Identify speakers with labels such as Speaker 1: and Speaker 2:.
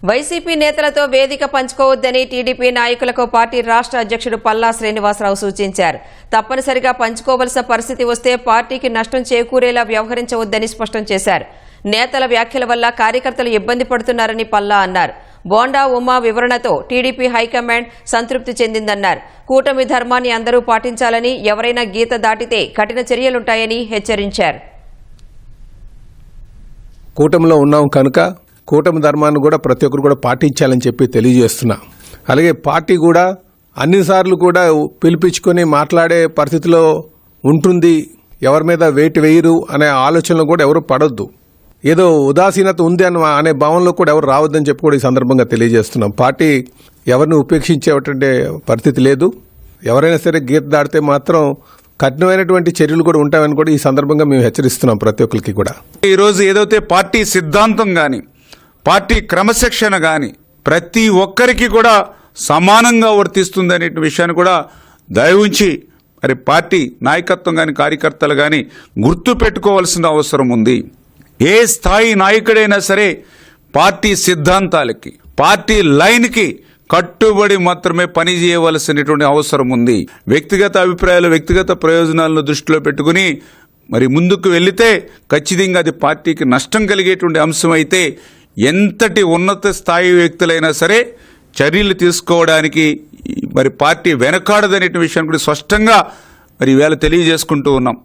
Speaker 1: YCP నేతలతో వేదిక పంచుకోవద్దని TDP నాయకులకు పార్టీ రాష్ట్ర అధ్యక్షుడు పల్లా శ్రీనివాసరావు సూచించారు. తప్పనిసరిగా పంచుకోవలసిన పరిస్థితి వస్తే పార్టీకి నష్టం చేకూరేలా వ్యవహరించవద్దని స్పష్టం చేశారు. నేతల వ్యాఖ్యల వల్ల కార్యకర్తలు ఇబ్బంది పడుతున్నారని పల్లా అన్నారు. బోండా ఉమా వివరణతో టీడీపీ హైకమాండ్ సంతృప్తి చెందిందన్నారు. కూటమి ధర్మాన్ని అందరూ పాటించాలని, ఎవరైనా గీత దాటితే కఠిన చర్యలుంటాయని హెచ్చరించారు.
Speaker 2: కూటమిలో ఉన్నాం కనుక కూటమి ధర్మాన్ని కూడా ప్రతి ఒక్కరు కూడా పాటించాలని చెప్పి తెలియజేస్తున్నా. అలాగే పార్టీ కూడా అన్నిసార్లు కూడా పిలిపించుకొని మాట్లాడే పరిస్థితిలో ఉంటుంది. ఎవరి మీద వేటు వేయరు అనే ఆలోచనలో కూడా ఎవరు పడొద్దు. ఏదో ఉదాసీనత ఉంది అనే భావనలో కూడా ఎవరు రావద్దని చెప్పి కూడా ఈ సందర్భంగా తెలియజేస్తున్నాం. పార్టీ ఎవరిని ఉపేక్షించేటువంటి పరిస్థితి లేదు. ఎవరైనా సరే గీత దాటితే మాత్రం కఠినమైనటువంటి చర్యలు కూడా ఉంటాయని కూడా ఈ సందర్భంగా మేము హెచ్చరిస్తున్నాం ప్రతి ఒక్కరికి కూడా.
Speaker 3: ఈరోజు ఏదైతే పార్టీ సిద్ధాంతం కానీ పార్టీ క్రమశిక్షణ కానీ ప్రతి ఒక్కరికి కూడా సమానంగా వర్తిస్తుందనే విషయాన్ని కూడా దయవుంచి మరి పార్టీ నాయకత్వం కానీ కార్యకర్తలు కానీ గుర్తు పెట్టుకోవాల్సిన అవసరం ఉంది. ఏ స్థాయి నాయకుడైనా సరే పార్టీ సిద్ధాంతాలకి పార్టీ లైన్కి కట్టుబడి మాత్రమే పని చేయవలసినటువంటి అవసరం ఉంది. వ్యక్తిగత అభిప్రాయాలు వ్యక్తిగత ప్రయోజనాలను దృష్టిలో పెట్టుకుని మరి ముందుకు వెళితే ఖచ్చితంగా అది పార్టీకి నష్టం కలిగేటువంటి అంశం అయితే ఎంతటి ఉన్నత స్థాయి వ్యక్తులైనా సరే చర్యలు తీసుకోవడానికి మరి పార్టీ వెనకాడదనే విషయాన్ని కూడా స్పష్టంగా మరి ఈవేళ తెలియజేసుకుంటూ ఉన్నాం.